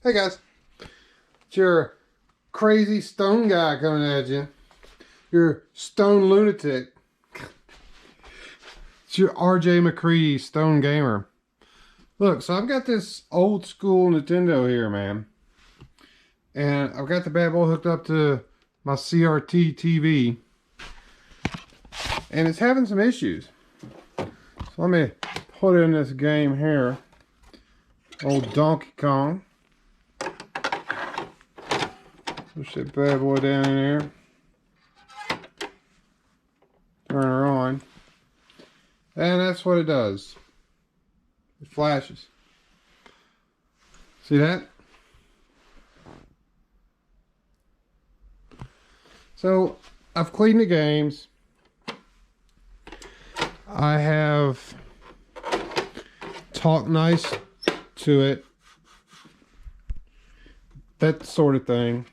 Hey guys, it's your crazy stone guy coming at you. Your stone lunatic. It's your RJ McCready stone gamer. Look, so I've got this old school Nintendo here, man. And I've got the bad boy hooked up to my CRT TV. And it's having some issues. So let me put in this game here. Old Donkey Kong. Push that bad boy down in there. Turn her on. And that's what it does. It flashes. See that? So, I've cleaned the games. I have talked nice to it. That sort of thing.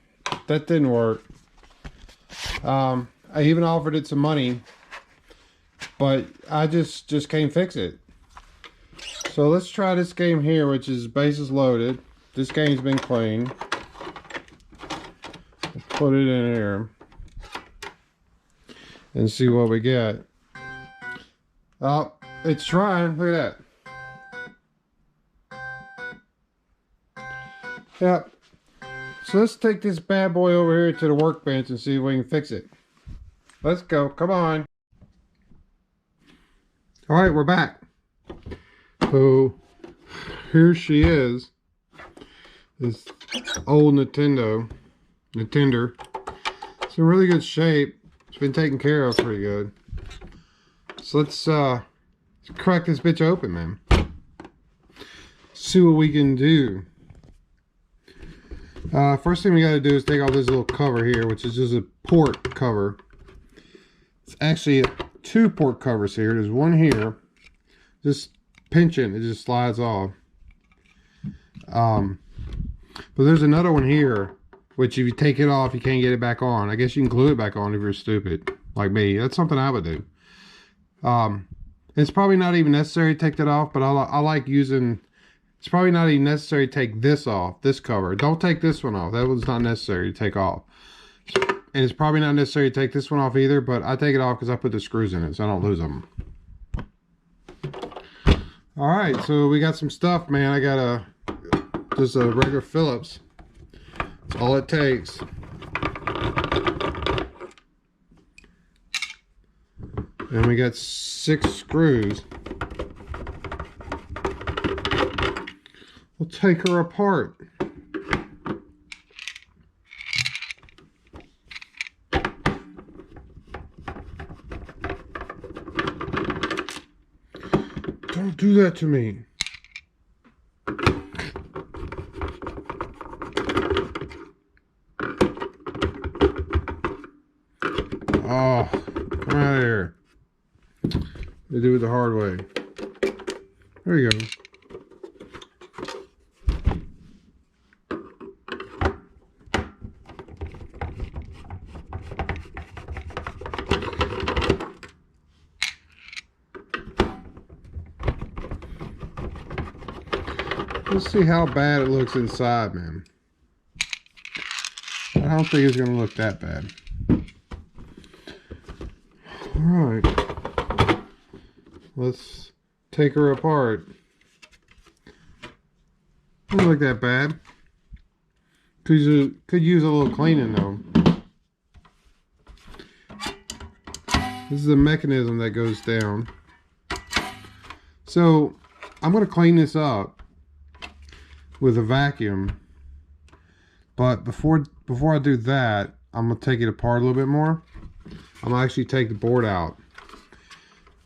That didn't work. I even offered it some money, but I just can't fix it. So let's try this game here, which is bases loaded. This game's been cleaned. Put it in here and see what we get. Oh, it's trying. Look at that. Yep. So let's take this bad boy over here to the workbench and see if we can fix it. Let's go. Come on. Alright, we're back. So, here she is. This old Nintendo. It's in really good shape. It's been taken care of pretty good. So let's crack this bitch open, man. See what we can do. First thing we gotta do is take off this little cover here, which is just a port cover. It's actually two port covers here. There's one here. Just pinch it just slides off. But there's another one here, which if you take it off, you can't get it back on. I guess you can glue it back on if you're stupid, like me. That's something I would do. It's probably not even necessary to take that off, but I like using... It's probably not even necessary to take this off, this cover. Don't take this one off. That one's not necessary to take off. And it's probably not necessary to take this one off either, but I take it off because I put the screws in it, so I don't lose them. Alright, so we got some stuff, man. I got just a regular Phillips. That's all it takes. And we got 6 screws. We'll take her apart. Don't do that to me. Oh, come out of here. They do it the hard way. There you go. Let's see how bad it looks inside, man. I don't think it's going to look that bad. Alright. Let's take her apart. Doesn't look that bad. Could use a little cleaning though. This is a mechanism that goes down. So I'm going to clean this up with a vacuum, but before I do that, I'm gonna take it apart a little bit more. I'm gonna actually take the board out.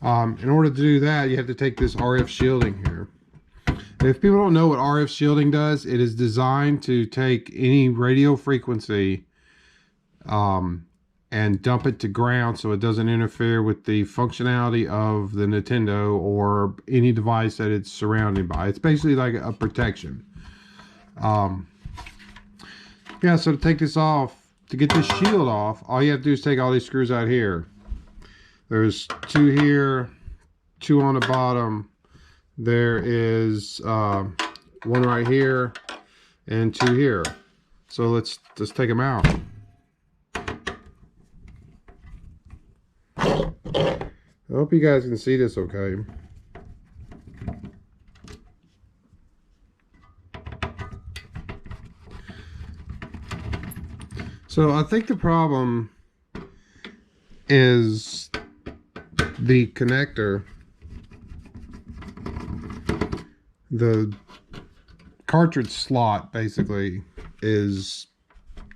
In order to do that, you have to take this RF shielding here. If people don't know what RF shielding does, it is designed to take any radio frequency and dump it to ground so it doesn't interfere with the functionality of the Nintendo or any device that it's surrounded by. It's basically like a protection. Yeah, so to take this off, to get this shield off, all you have to do is take all these screws out here. There's 2 here, 2 on the bottom. There is one right here, and two here. So let's just take them out. I hope you guys can see this okay. So I think the problem is the connector. The cartridge slot basically is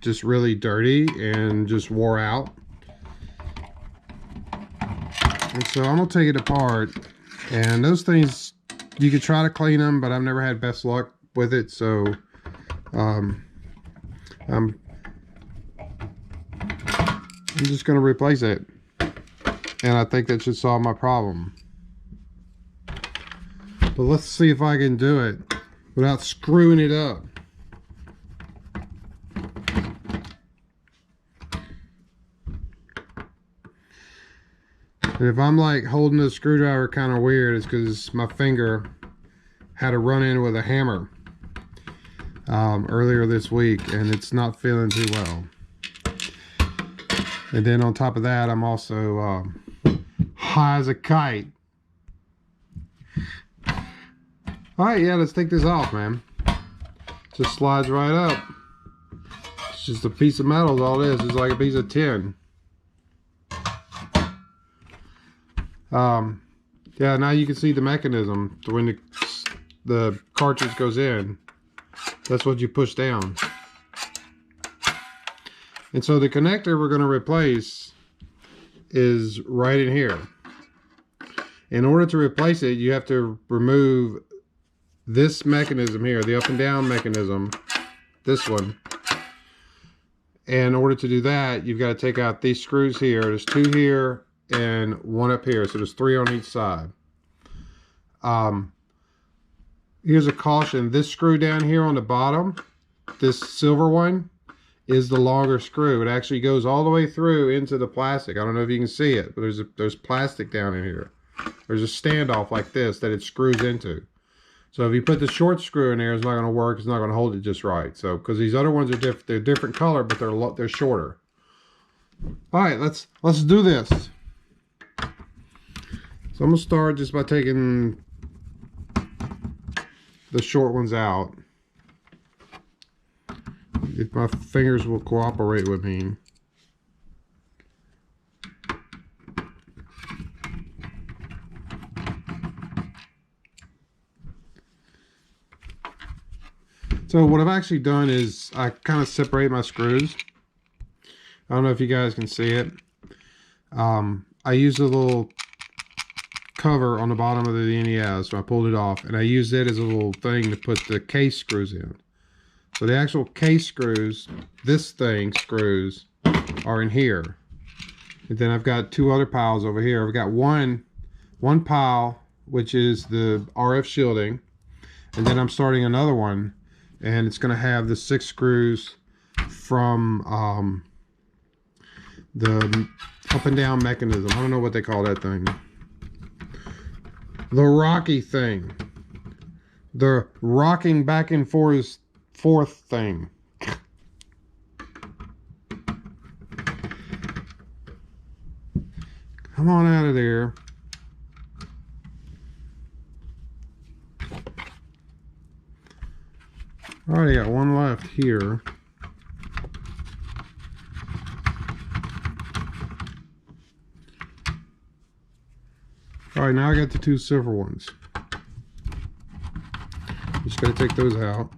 just really dirty and just wore out. And so I'm gonna take it apart, and those things, you could try to clean them, but I've never had best luck with it. So I'm just gonna replace it, and I think that should solve my problem. But let's see if I can do it without screwing it up. And if I'm like holding the screwdriver kind of weird, it's because my finger had a run-in with a hammer earlier this week, and it's not feeling too well. And then on top of that, I'm also high as a kite. Alright, yeah, let's take this off, man. Just slides right up. It's just a piece of metal is all it is. It's like a piece of tin. Yeah, now you can see the mechanism. When the cartridge goes in, that's what you push down. And so the connector we're going to replace is right in here. In order to replace it, you have to remove this mechanism here, the up and down mechanism, this one. And in order to do that, you've got to take out these screws here. There's two here and one up here, so there's three on each side. Here's a caution: this screw down here on the bottom, this silver one, is the longer screw. It actually goes all the way through into the plastic. I don't know if you can see it, but there's plastic down in here. There's a standoff like this that it screws into. So if you put the short screw in there, it's not going to work. It's not going to hold it just right. So because these other ones are different, they're different color, but they're shorter. All right, let's do this. So I'm gonna start just by taking the short ones out. If my fingers will cooperate with me. So what I've actually done is I kind of separate my screws. I don't know if you guys can see it. I used a little cover on the bottom of the NES, so I pulled it off, and I used it as a little thing to put the case screws in. So the actual case screws, this thing screws, are in here. And then I've got two other piles over here. I've got one pile, which is the RF shielding, and then I'm starting another one, and it's going to have the 6 screws from the up and down mechanism. I don't know what they call that thing. The rocky thing. The rocking back and forth thing. Come on out of there. Alright, got one left here. Alright, now I got the 2 silver ones. Just gotta take those out.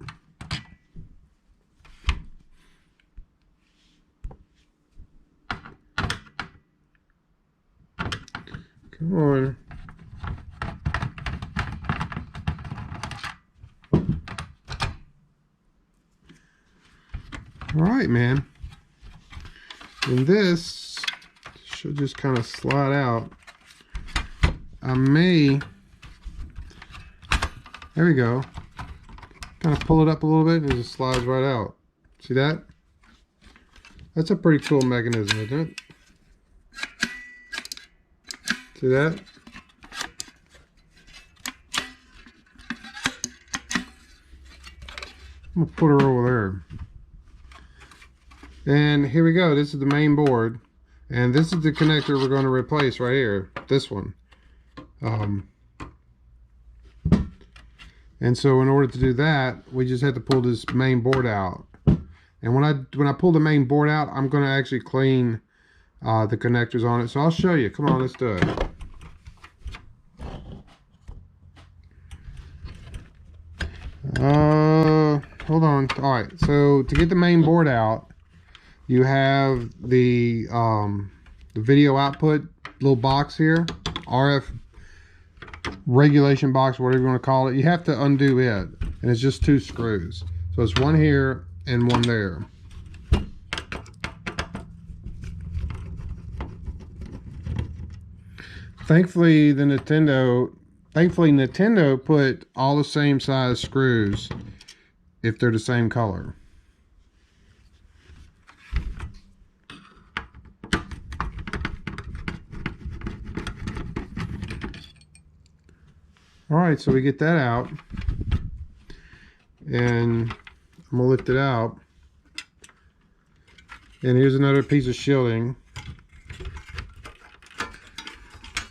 Come on. Alright, man. And this should just kind of slide out. I may, there we go, kind of pull it up a little bit and it just slides right out. See that? That's a pretty cool mechanism, isn't it? See that? I'm gonna put her over there. And here we go. This is the main board. And this is the connector we're going to replace right here. This one. And so in order to do that, we just have to pull this main board out. And when I pull the main board out, I'm going to actually clean the connectors on it. So I'll show you. Come on, let's do it. Hold on. All right. So to get the main board out, you have the video output little box here, RF regulation box, whatever you want to call it. You have to undo it, and it's just 2 screws. So it's one here and one there. Thankfully Nintendo put all the same size screws if they're the same color. Alright, so we get that out, and I'm going to lift it out, and here's another piece of shielding,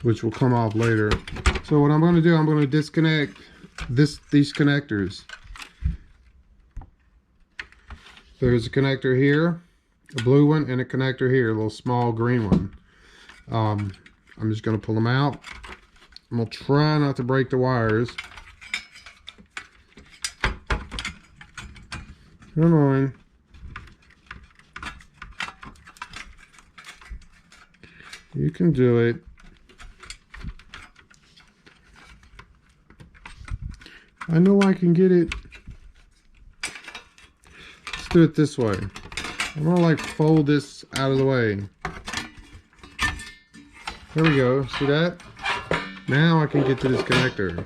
which will come off later. So what I'm going to do, I'm going to disconnect these connectors. There's a connector here, a blue one, and a connector here, a little small green one. I'm just going to pull them out. I'm going to try not to break the wires. Come on. You can do it. I know I can get it. Let's do it this way. I'm going to like fold this out of the way. There we go. See that? Now I can get to this connector.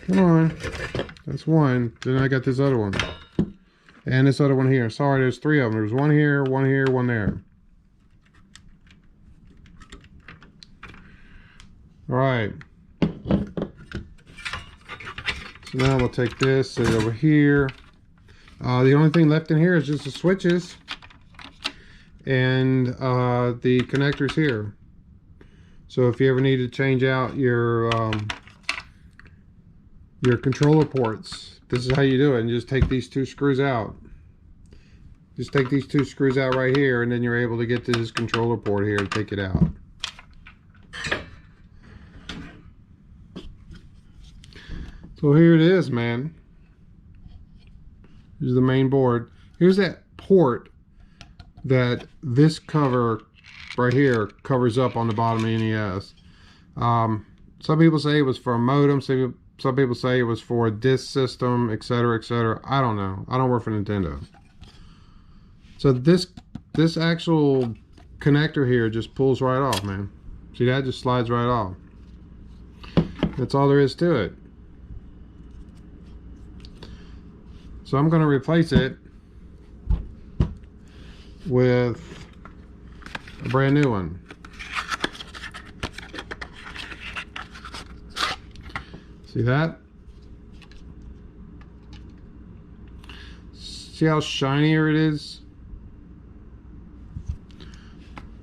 Come on. That's one. Then I got this other one. And this other one here. Sorry, there's 3 of them. There's one here, one here, one there. Alright. So now I'm going to take this, set it over here. The only thing left in here is just the switches and the connectors here. So if you ever need to change out your controller ports, this is how you do it. And just take these 2 screws out. Just take these 2 screws out right here, and then you're able to get to this controller port here and take it out. So here it is, man. Here's the main board. Here's that port that this cover right here covers up on the bottom of the NES. Some people say it was for a modem. Some people say it was for a disk system, etc., etc. I don't know. I don't work for Nintendo. So this actual connector here just pulls right off, man. See that? Just slides right off. That's all there is to it. So I'm going to replace it with a brand new one. See that? See how shinier it is?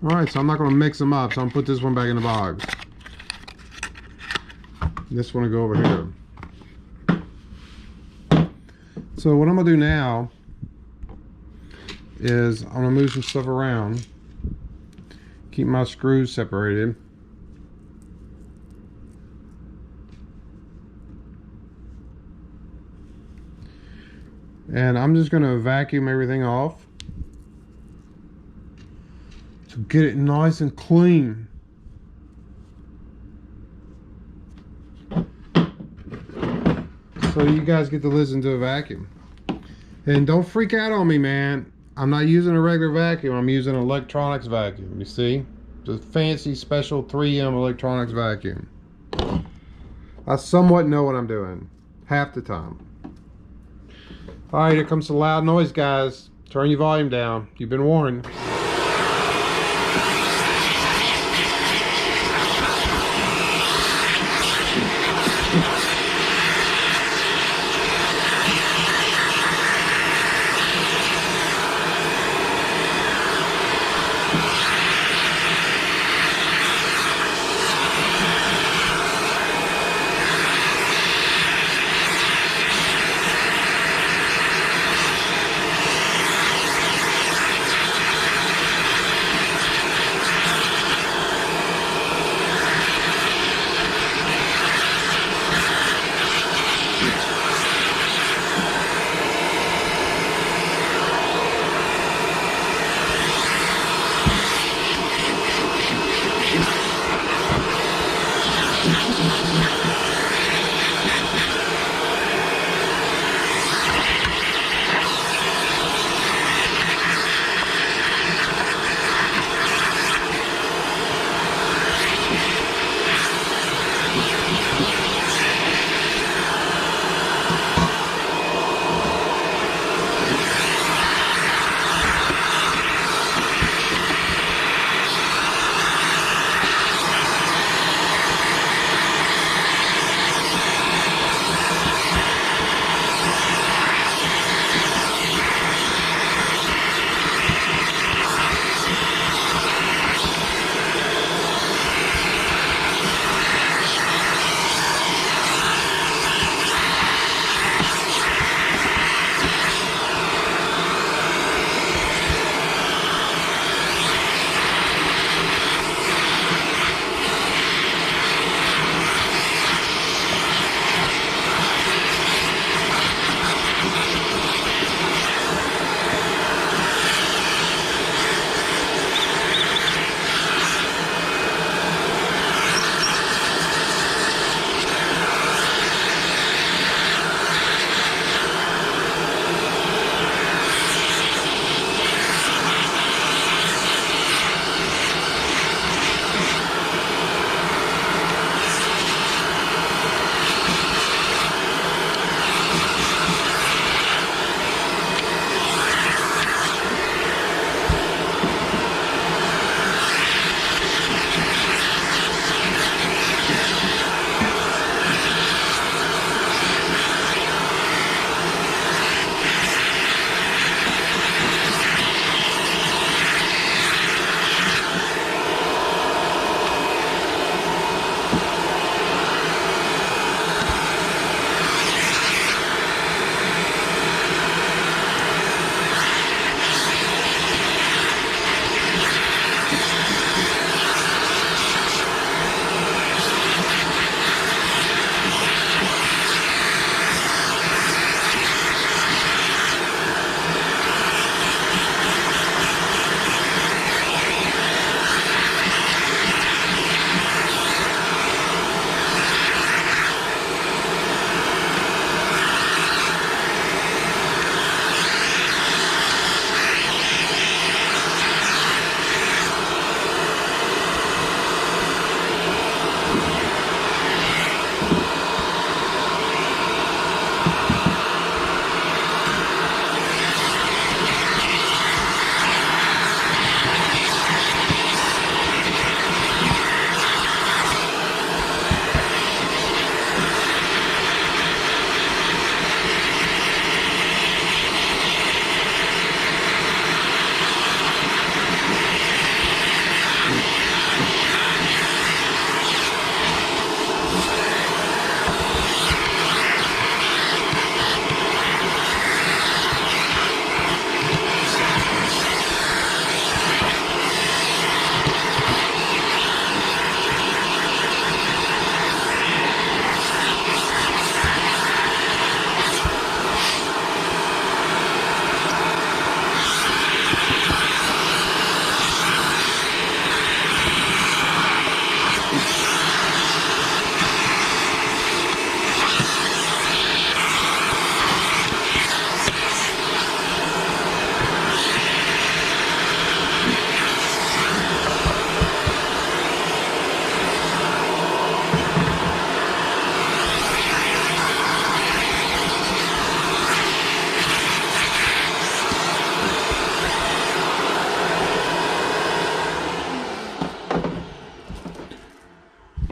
Alright, so I'm not going to mix them up, so I'm going to put this one back in the box. This one will go over here. So what I'm going to do now is I'm going to move some stuff around, keep my screws separated. And I'm just going to vacuum everything off to get it nice and clean. So you guys get to listen to a vacuum. And don't freak out on me, man. I'm not using a regular vacuum. I'm using an electronics vacuum. You see? It's a fancy special 3M electronics vacuum. I somewhat know what I'm doing. Half the time. Alright, here comes the loud noise, guys. Turn your volume down. You've been warned.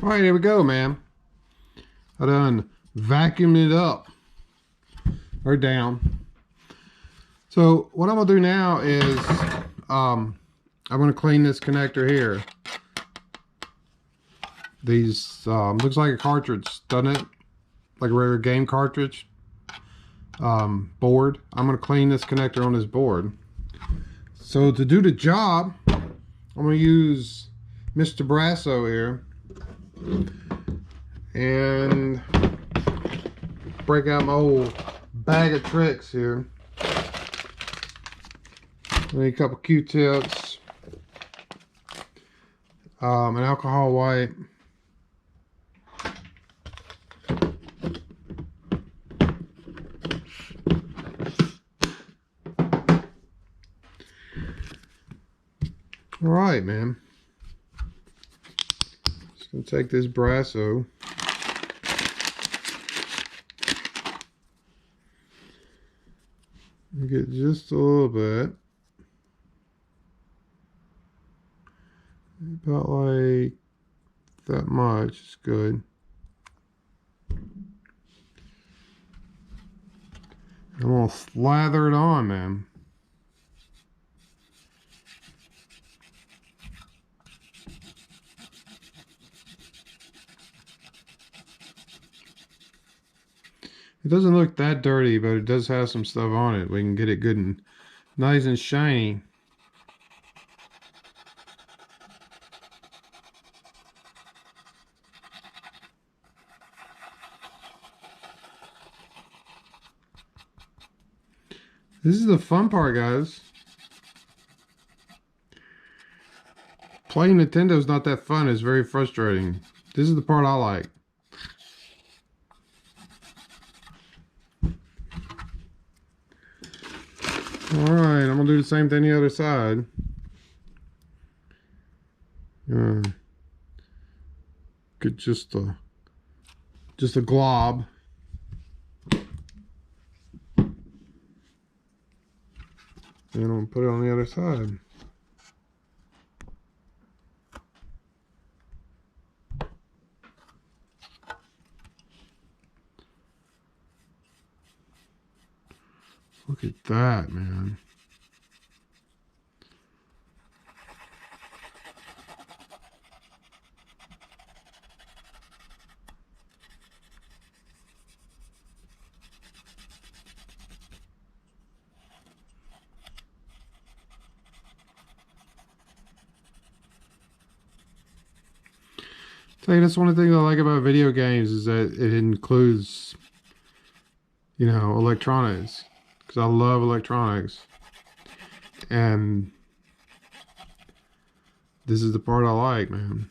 All right, here we go, man. I done vacuumed it up or down. So what I'm gonna do now is I'm gonna clean this connector here. These looks like a cartridge, doesn't it? Like a regular game cartridge board. I'm gonna clean this connector on this board. So to do the job, I'm gonna use Mr. Brasso here and break out my old bag of tricks here. I need a couple Q-tips, an alcohol wipe, All right, man. Just gonna take this brasso. And get just a little bit. About like that much is good. I'm gonna slather it on, man. It doesn't look that dirty, but it does have some stuff on it. We can get it good and nice and shiny. This is the fun part, guys. Playing Nintendo is not that fun. It's very frustrating. This is the part I like. Alright, I'm going to do the same thing the other side. Get just a glob. And I'm going to put it on the other side. Look at that, man. Tell you, that's one of the things I like about video games is that it includes, you know, electronics. Because I love electronics. And this is the part I like, man.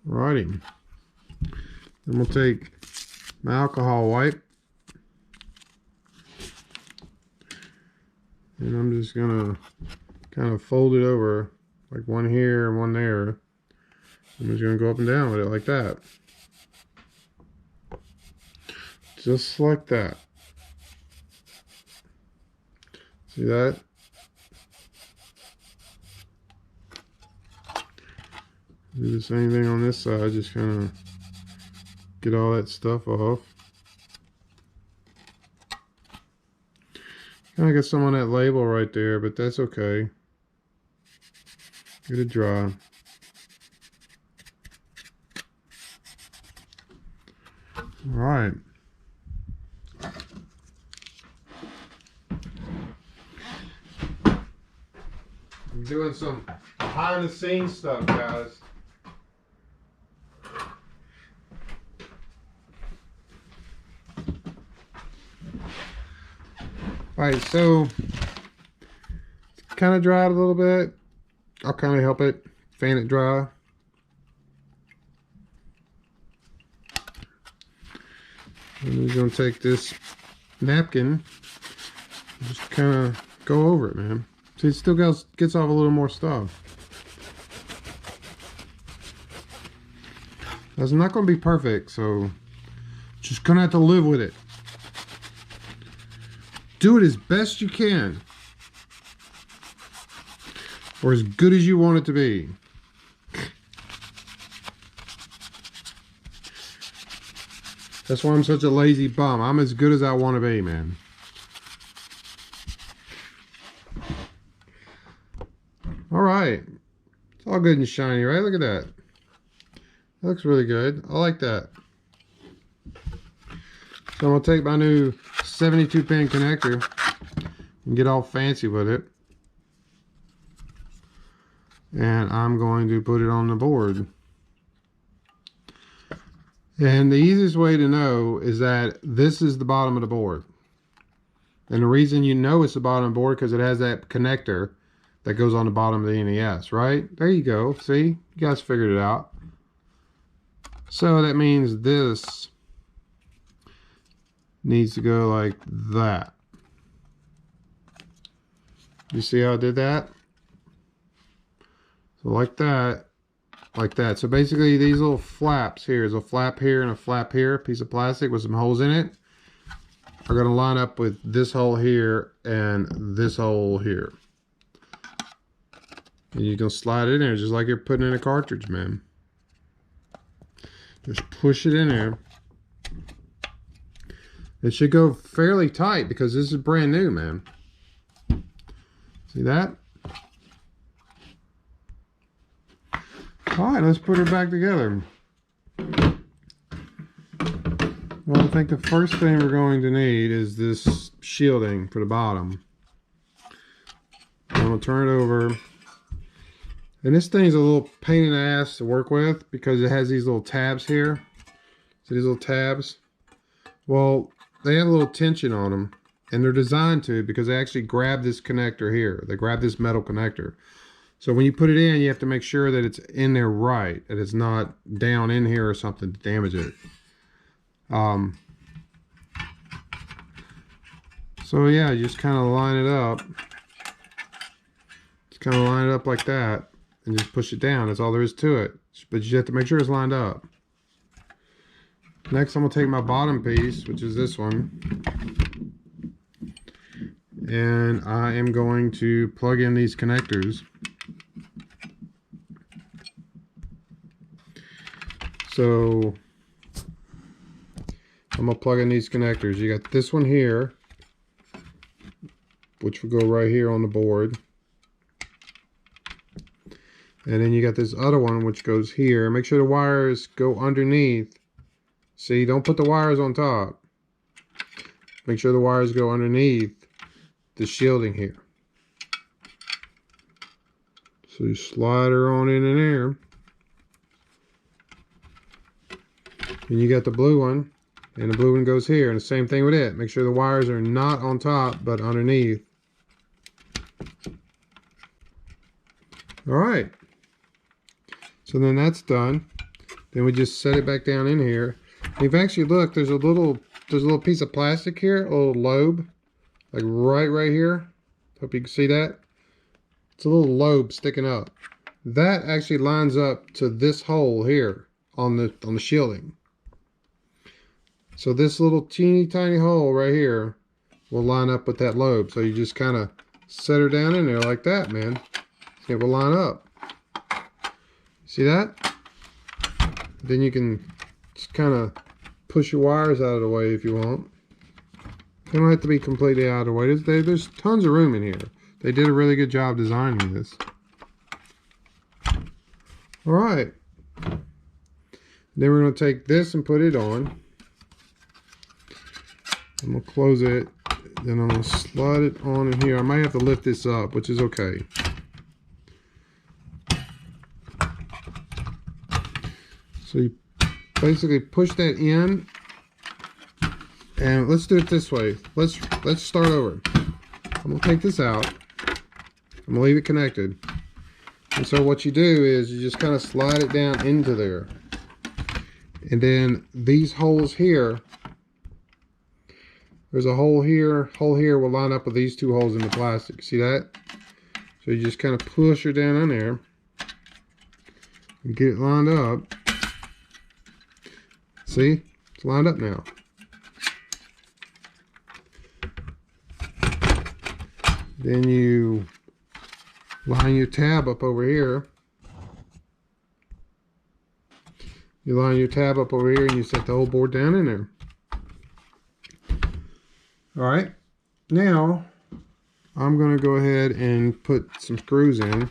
Alrighty. Then we'll take my alcohol wipe. And I'm just gonna kind of fold it over, like one here and one there. I'm just gonna go up and down with it like that. Just like that. See that? Do the same thing on this side, just kind of get all that stuff off. Kind of got some on that label right there, but that's okay. Get it dry. All right. I'm doing some behind the scenes stuff, guys. Alright, so it's kind of dried a little bit. I'll kind of help it fan it dry. And we're going to take this napkin and just kind of go over it, man. See, it still gets off a little more stuff. That's not going to be perfect, so just going to have to live with it. Do it as best you can. Or as good as you want it to be. That's why I'm such a lazy bum. I'm as good as I want to be, man. Alright. It's all good and shiny, right? Look at that. That looks really good. I like that. So I'm going to take my new 72 pin connector and get all fancy with it. And I'm going to put it on the board. And the easiest way to know is that this is the bottom of the board. And the reason you know it's the bottom of the board because it has that connector that goes on the bottom of the NES, right? There you go. See? You guys figured it out. So that means this needs to go like that. You see how I did that? So like that, like that. So basically these little flaps here, is a flap here and a flap here, a piece of plastic with some holes in it, are going to line up with this hole here and this hole here. And you can slide it in there just like you're putting in a cartridge, man. Just push it in there. It should go fairly tight because this is brand new, man. See that? All right, let's put her back together. Well, I think the first thing we're going to need is this shielding for the bottom. I'm going to turn it over. And this thing's a little pain in the ass to work with because it has these little tabs here. See these little tabs? Well, they have a little tension on them. And they're designed to because they actually grab this connector here. They grab this metal connector. So when you put it in, you have to make sure that it's in there right. That it's not down in here or something to damage it. So yeah, you just kind of line it up. Just kind of line it up like that. And just push it down. That's all there is to it. But you have to make sure it's lined up. Next, I'm going to take my bottom piece, which is this one. And I am going to plug in these connectors. So I'm going to plug in these connectors. You got this one here, which will go right here on the board. And then you got this other one which goes here. Make sure the wires go underneath. See, don't put the wires on top. Make sure the wires go underneath the shielding here. So you slide her on in there. And you got the blue one. And the blue one goes here. And the same thing with it. Make sure the wires are not on top, but underneath. Alright. So then that's done. Then we just set it back down in here. If you actually look, there's a little piece of plastic here, a little lobe, like right here. Hope you can see that. It's a little lobe sticking up. That actually lines up to this hole here on the shielding. So this little teeny tiny hole right here will line up with that lobe. So you just kind of set her down in there like that, man. It will line up. See that? Then you can just kind of push your wires out of the way if you want. They don't have to be completely out of the way. There's tons of room in here. They did a really good job designing this. Alright. Then we're going to take this and put it on. I'm going to close it. Then I'm going to slide it on in here. I might have to lift this up, which is okay. So you basically push that in, and let's do it this way. Let's start over. I'm gonna take this out. I'm gonna leave it connected. And so what you do is you just kind of slide it down into there. And then these holes here, there's a hole here will line up with these two holes in the plastic. See that? So you just kind of push her down in there and get it lined up. See? It's lined up now. Then you line your tab up over here. You line your tab up over here and you set the whole board down in there. Alright. Now, I'm going to go ahead and put some screws in. I'm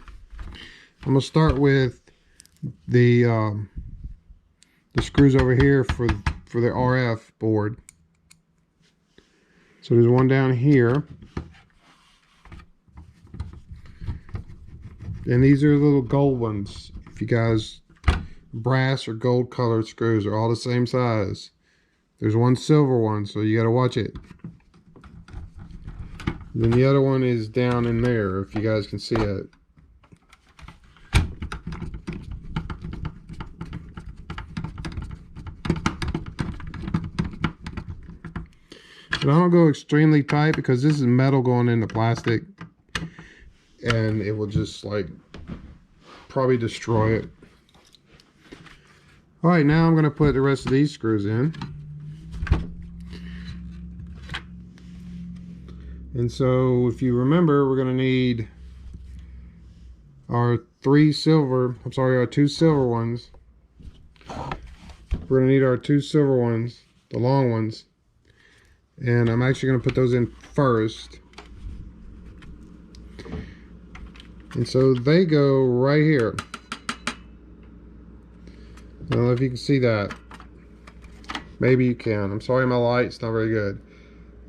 going to start with the screws over here for the RF board. So there's one down here. And these are little gold ones. If you guys, brass or gold colored screws are all the same size. There's one silver one, so you got to watch it. And then the other one is down in there, if you guys can see it. But I don't go extremely tight because this is metal going into plastic. and it will just like probably destroy it. All right, now I'm going to put the rest of these screws in. And so if you remember, we're going to need our two silver ones. We're going to need our two silver ones, the long ones. And I'm actually going to put those in first. And so they go right here. I don't know if you can see that. Maybe you can. I'm sorry, my light's not very good.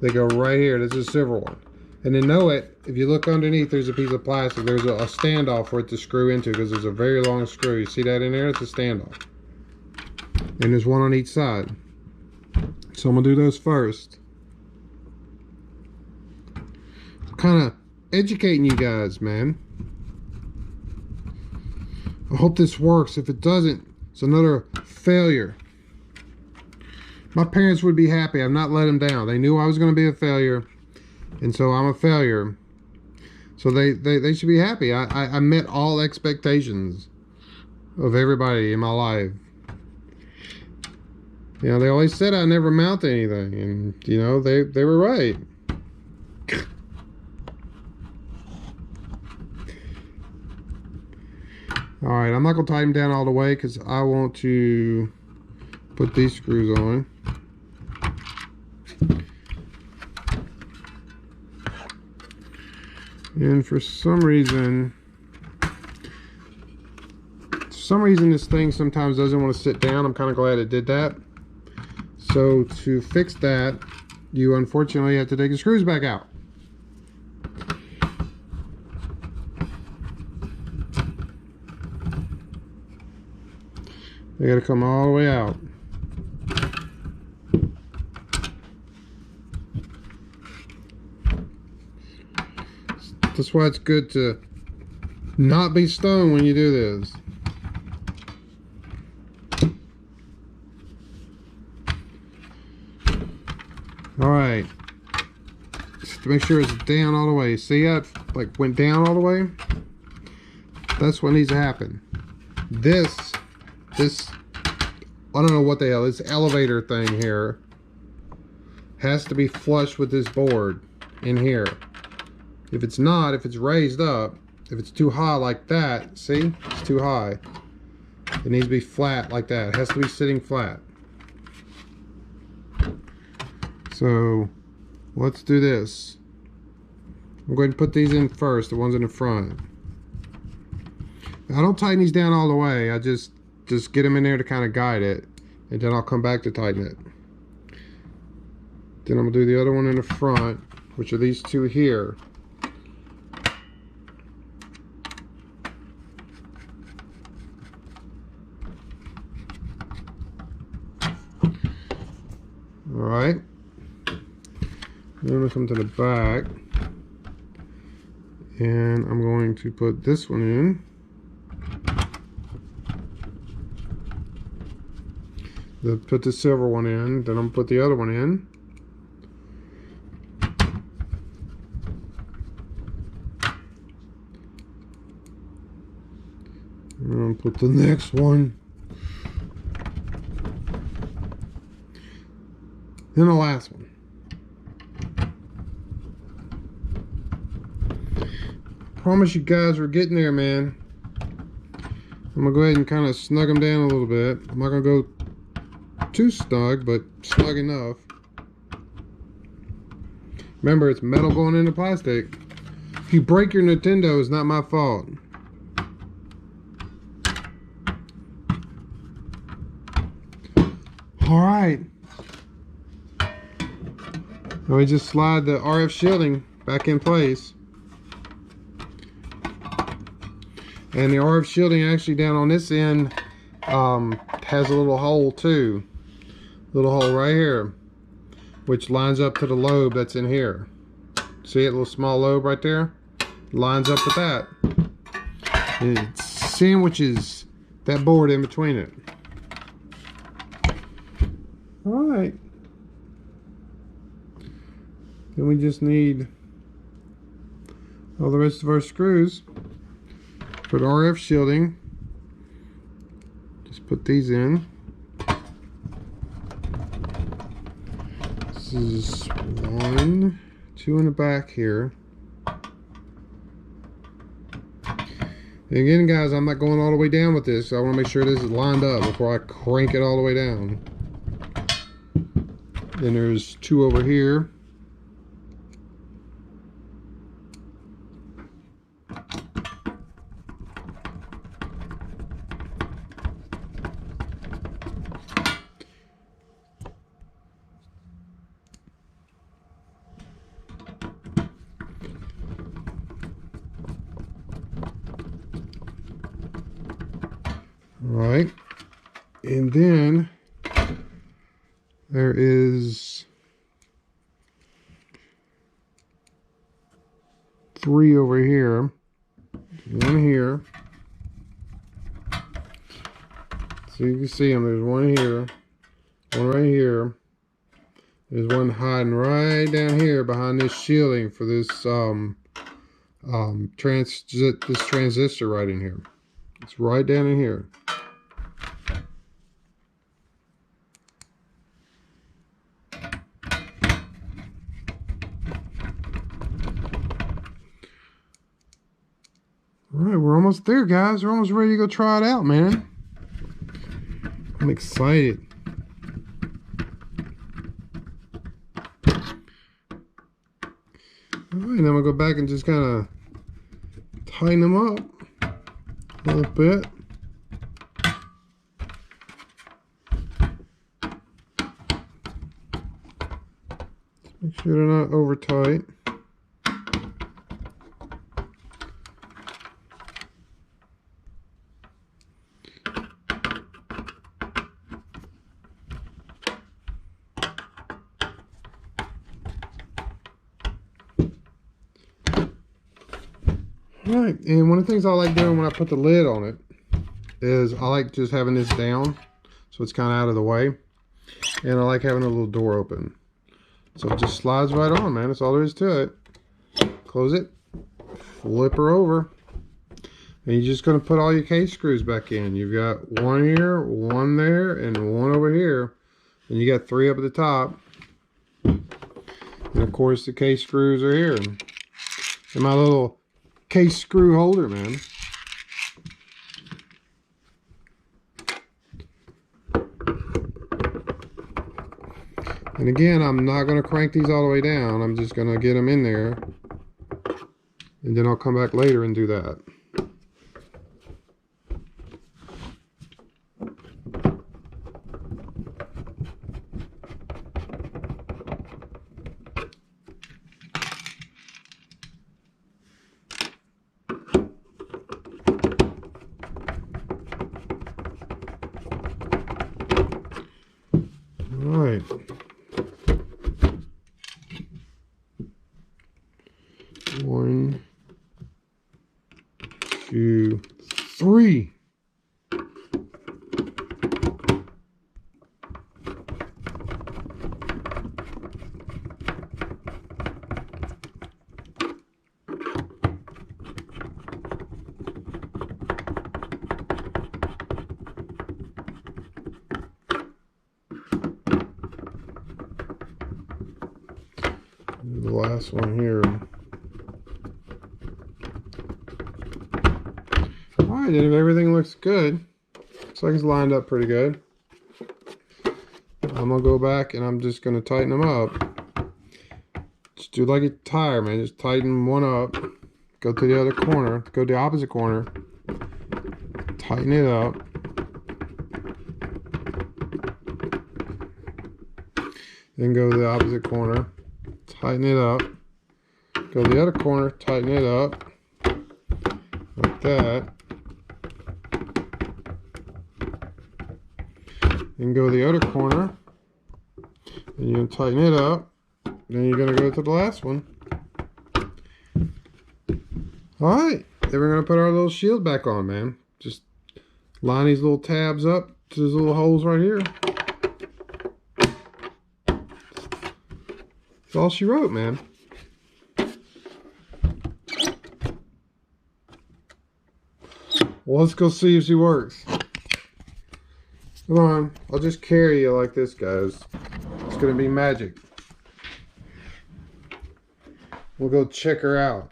They go right here. This is a silver one. And then know it, if you look underneath, there's a piece of plastic. There's a standoff for it to screw into because there's a very long screw. You see that in there? It's a standoff. And there's one on each side. So I'm going to do those first. Kind of educating you guys, man. I hope this works. If it doesn't, it's another failure. My parents would be happy. I've not let them down. They knew I was going to be a failure, and so I'm a failure. So they should be happy. I met all expectations of everybody in my life. You know, they always said I never mount anything, and you know, they were right. Alright, I'm not going to tighten down all the way because I want to put these screws on. And for some reason this thing sometimes doesn't want to sit down. I'm kind of glad it did that. So to fix that, you unfortunately have to take the screws back out. They got to come all the way out. That's why it's good to not be stoned when you do this. Alright. Just to make sure it's down all the way. See how it like went down all the way? That's what needs to happen. This I don't know what the hell, this elevator thing here has to be flush with this board in here. If it's not, if it's raised up, if it's too high like that, see, it's too high. It needs to be flat like that. It has to be sitting flat. So let's do this. I'm going to put these in first, the ones in the front. I don't tighten these down all the way. I just get them in there to kind of guide it, and then I'll come back to tighten it. Then I'm going to do the other one in the front, which are these two here. Alright. Then I'm going to come to the back, and I'm going to put this one in. Then put the silver one in, then I'm going to put the other one in. And I'll put the next one. Then the last one. Promise you guys we're getting there, man. I'm going to go ahead and kind of snug them down a little bit. I'm not going to go too snug, but snug enough. Remember, it's metal going into plastic. If you break your Nintendo, it's not my fault. Alright. Now we just slide the RF shielding back in place. And the RF shielding actually down on this end has a little hole too. Little hole right here, which lines up to the lobe that's in here. See it, little small lobe right there? Lines up with that. And it sandwiches that board in between it. Alright. Then we just need all the rest of our screws for the RF shielding. Just put these in. This is 1, 2 in the back here. And again, guys, I'm not going all the way down with this. So I want to make sure this is lined up before I crank it all the way down. Then there's 2 over here. Right, and then there is 3 over here, 1 here, so you can see them. There's 1 here, 1 right here, there's 1 hiding right down here behind this shielding for this this transistor right in here. It's right down in here. Alright, we're almost there, guys. We're almost ready to go try it out, man. I'm excited. Alright, now I'm going to go back and just kind of tighten them up a little bit. Make sure they're not over tight. Alright, and one of the things I like doing when I put the lid on it is I like just having this down so it's kind of out of the way, and I like having a little door open so it just slides right on, man. That's all there is to it. Close it, flip her over, and you're just going to put all your case screws back in. You've got 1 here, 1 there, and 1 over here, and you got 3 up at the top, and of course the case screws are here, and my little case screw holder, man. And again, I'm not going to crank these all the way down. I'm just going to get them in there, and then I'll come back later and do that. Alright. 1, 2, 3. The last one here. Alright, and if everything looks good, looks like it's lined up pretty good, I'm going to go back and I'm just going to tighten them up. Just do like a tire, man. Just tighten one up, go to the other corner, go to the opposite corner, tighten it up, then go to the opposite corner, tighten it up, go to the other corner, tighten it up, like that, then go to the other corner, and you're going to tighten it up, then you're going to go to the last one. Alright, then we're going to put our little shield back on, man. Just line these little tabs up to these little holes right here. That's all she wrote, man. Well, let's go see if she works. Come on, I'll just carry you like this, guys. It's gonna be magic. We'll go check her out.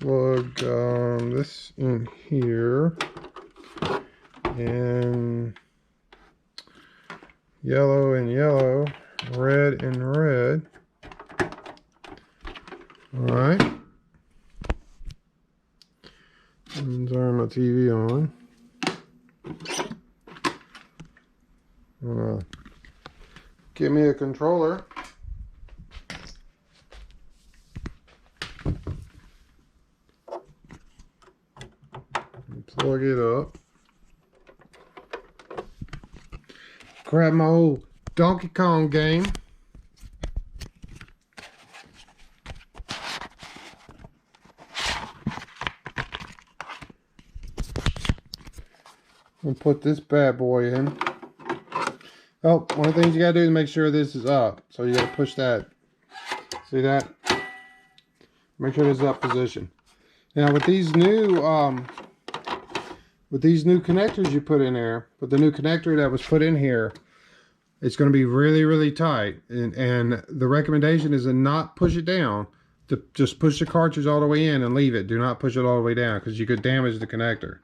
Plug this in here, and yellow and yellow, red and red. All right. And turn my TV on. Give me a controller. Plug it up. Grab my old Donkey Kong game. And put this bad boy in. Oh, one of the things you gotta do is make sure this is up. So you gotta push that. See that? Make sure this is up position. Now with these new connectors you put in there, with the new connector that was put in here, it's going to be really, really tight. And the recommendation is to not push it down. To just push the cartridge all the way in and leave it. Do not push it all the way down because you could damage the connector.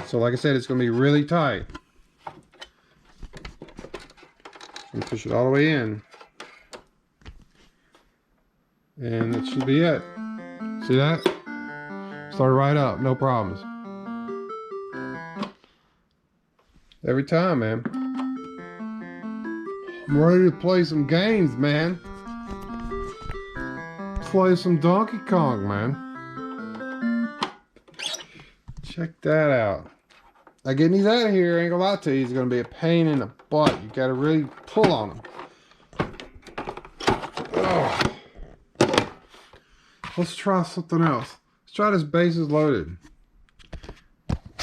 So like I said, it's going to be really tight. And push it all the way in. And that should be it. See that? Start right up, no problems. Every time, man. I'm ready to play some games, man. Play some Donkey Kong, man. Check that out. Now getting these out of here, I ain't gonna lie to you, is gonna be a pain in the butt. You gotta really pull on them. Oh. Let's try something else. Let's try this bases loaded.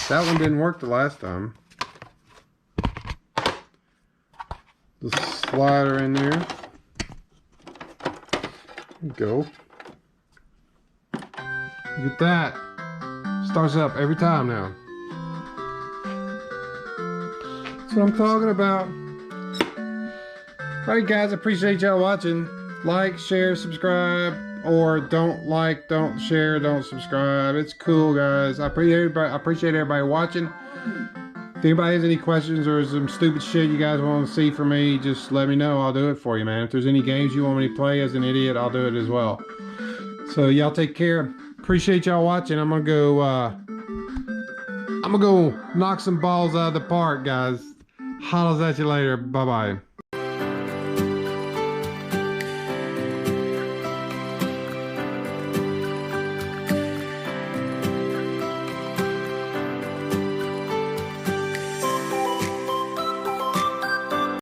That one didn't work the last time. The slider in there. There you go. Look at that. Starts up every time now. That's what I'm talking about. Alright guys, I appreciate y'all watching. Like, share, subscribe, or don't like, don't share, don't subscribe. It's cool, guys. I appreciate everybody watching. If anybody has any questions or some stupid shit you guys want to see from me, just let me know. I'll do it for you, man. If there's any games you want me to play as an idiot, I'll do it as well. So y'all take care. Appreciate y'all watching. I'm gonna go knock some balls out of the park, guys. Holla at you later. Bye bye.